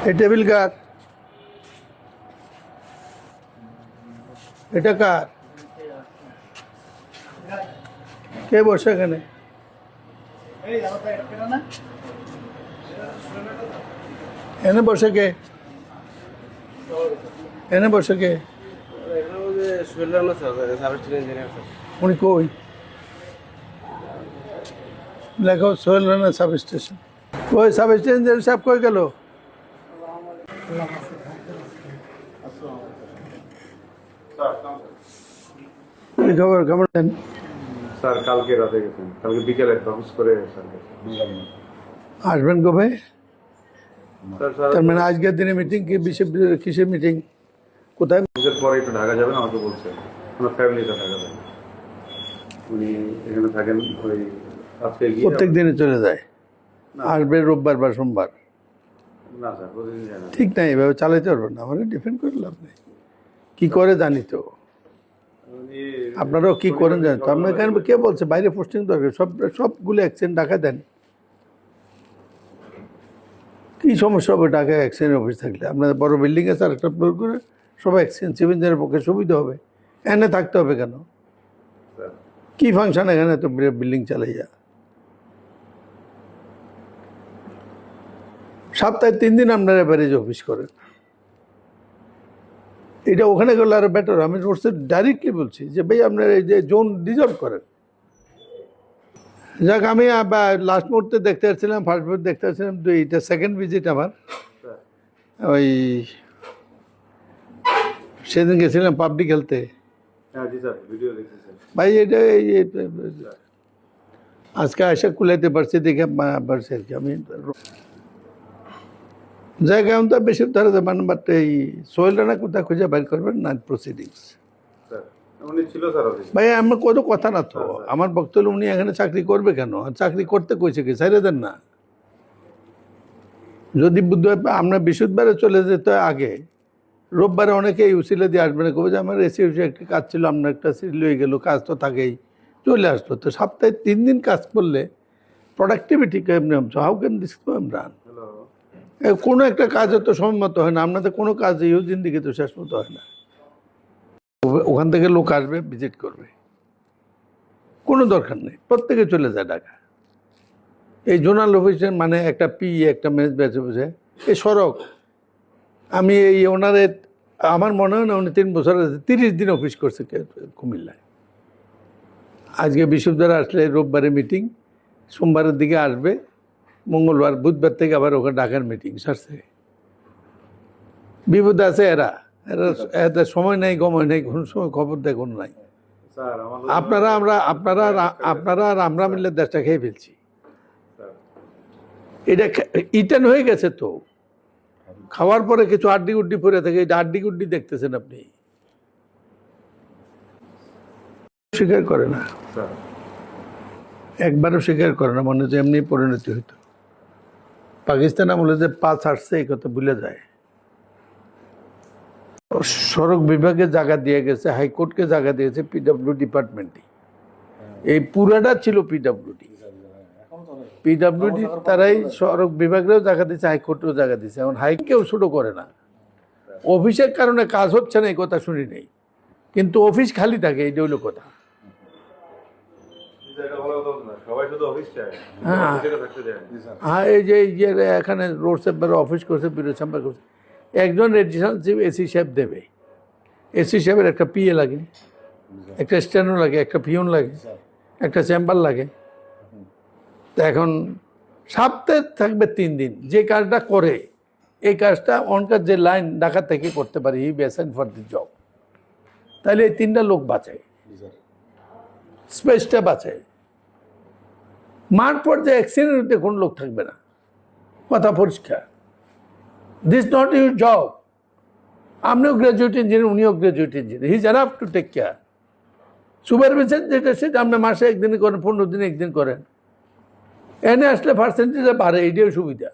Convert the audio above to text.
এই টেবিল কার? এটা কার? কে বসে এখানে? এনে বসে কে? এনে বসে কে? উনি কই? লেখো সোহেল রানা সাব স্টেশন। কই সাব স্টেশন সাহেব কই গেল? কি খবর, কেমন আছেন? স্যার কালকে রাতে গেছেন, কালকে বিকেলে অফিস করে স্যার আসবেন কবে? স্যার স্যার তার মানে আজকের দিনে মিটিং কি কিসের মিটিং? কোথায়? পুজোর পরে একটু ঢাকা যাবেন আমাকে বলছেন, ওনার ফ্যামিলিটা ঢাকা যাবেন, উনি এখানে থাকেন। ওই আজকে গিয়ে প্রত্যেক দিনে চলে যায়, আসবে রোববার বা সোমবার। না স্যার প্রতিদিন যায় না। ঠিক নাই, এভাবে চালাইতে পারবেন না, আমাদের ডিফেন্ড করে লাভ নেই। কি করে জানি তো, উনি আপনারাও কি করেন জানেন তো। আপনার এখানে কে বলছে বাইরে পোস্টিং দরকার? সবগুলো অ্যাকসেন্ট ঢাকা দেন। কী সমস্যা হবে ঢাকায় অ্যাকসেন্ট অফিস থাকলে? আপনাদের বড় বিল্ডিং আছে, আর একটা ফ্লোর করে সবাই অ্যাকসেন্ট চিফ ইঞ্জিনিয়ারের পক্ষে সুবিধা হবে। এনে থাকতে হবে কেন? স্যার কী ফাংশন এখানে তো বিল্ডিং চালাইয়া? সপ্তাহে 3 দিন আপনারা ব্যারেজ অফিস করেন, এটা ওখানে গেলে আরো বেটার। আমি রোডসে ডাইরেক্টলি বলছি যে ভাই আপনার এই যে জোন ডিজার্ভ করেন। যাক, আমি লাস্ট মুহূর্তে দেখতে পাচ্ছিলাম, ফার্স্ট মুহূর্তে দেখতে পাচ্ছিলাম, এটা সেকেন্ড ভিজিট আমার। স্যার ওই সেদিন গেছিলাম পাবলিক হেলথে। হ্যাঁ জি স্যার, ভিডিও দেখতেছেন ভাই এটা আজকে আসা কুলাইতে পারছি দেখে পারছি আর কি। আমি জায়গা এখন তো বেশি ধরে মানে, বাট এই সোহেল রানা কোথায় খুঁজে বাইর করবেন না প্রসিডিংস। স্যার উনি ছিল স্যার অফিস। ভাই আমার কোনো কথা না তো, আমার বক্তব্য উনি এখানে চাকরি করবে কেন? আর চাকরি করতে কইছে কি, ছেড়ে দেন না। যদি বুধবার আমরা বৃহস্পতিবারে চলে যেতে আগে, রোববারে অনেকে উসিলে দিয়ে আসবে না, কবে যে আমার এসি একটা কাজ ছিল, আপনার একটা সিল হয়ে গেলো, কাজ তো থাকেই, চলে আসলো। তো সপ্তাহে 3 দিন কাজ করলে প্রোডাক্টিভিটি কেমনি? How can this run? Hello কোনো একটা কাজ তো সময় মতো হয় না, আপনাদের কোনো কাজ ইউ জিন্দিগি তো শেষ মতো হয় না। ওখান থেকে লোক আসবে, ভিজিট করবে, কোনো দরকার নেই, প্রত্যেকে চলে যায় ঢাকা। এই জোনাল অফিসের মানে একটা একটা ম্যানেজ বেঁচে বসে এই সড়ক। আমি এই ওনারের আমার মনে হয় না উনি 3 বছর 30 দিন অফিস করছে কুমিল্লায়। আজকে বৃহস্পতিবার আসলে রোববারে মিটিং, সোমবারের দিকে আসবে, মঙ্গলবার বুধবার থেকে আবার ওখানে ঢাকার মিটিং সারছে। বিপদে আছে এরা, এদের সময় নেই, গময় নেই, কোনো সময় খবর দেখুন নাই। স্যার আমার আপনারা আর আমরা মিলে দেশটা খেয়ে ফেলছি। স্যার এটা ইটেন হয়ে গেছে তো, খাওয়ার পরে কিছু আড্ডি গুড্ডি পরে থাকে, এটা আড্ডি গুড্ডি দেখতেছেন আপনি, স্বীকার করে না, স্যার একবারও স্বীকার করে না, মনে হচ্ছে এমনি পরিণতি হইতো। পাকিস্তান আমলে যে পা ছাড়ছে এই কথা ভুলে যায়। সড়ক বিভাগে জায়গা দিয়ে গেছে, হাইকোর্টকে জায়গা দিয়েছে পিডব্লিউ ডিপার্টমেন্টই। এই পুরাটা ছিল পিডব্লিউডি তারাই সড়ক বিভাগেও জায়গা দিচ্ছে, হাইকোর্টেও জায়গা দিচ্ছে। এখন কেউ ছোটো করে না। অফিসের কারণে কাজ হচ্ছে না এই কথা শুনি নেই, কিন্তু অফিস খালি থাকে, এইটা হইলো কথা। সবাই শুধু অফিস চায়, হ্যাঁ থাকতে চায়। হ্যাঁ, এই যে এখানে রোড সেপারে অফিস করছে, বিরোধ চেম্বার করছে, একজন রেজিস্ট্রেশন চিফ এসি সাহেব দেবে। এসি সাহেবের একটা পিএ লাগে, একটা স্ট্যানো লাগে, একটা পিয়ন লাগে, একটা চেম্বার লাগে। তো এখন সপ্তাহে থাকবে 3 দিন, যে কাজটা করে এই কাজটা অনকার যে লাইন ঢাকা থেকে করতে পারে, হি বেসেন ফর দি জব। তাহলে এই 3টা লোক বাঁচায়, স্পেসটা বাঁচায়। মাঠ পর্যায়ে অ্যাক্সিডেন্টে কোন লোক থাকবে না, কথা পরিষ্কার। This not your job. আপনিও গ্রাজুয়েট ইঞ্জিনিয়ার, উনিও graduate engineer, he is enough to take care. Supervision যেটা সেটা আপনি মাসে 1 দিন করেন, 15 দিনে 1 দিন করেন, এনে আসলে পার্সেন্টেজ বাড়ে, এইটাও সুবিধা।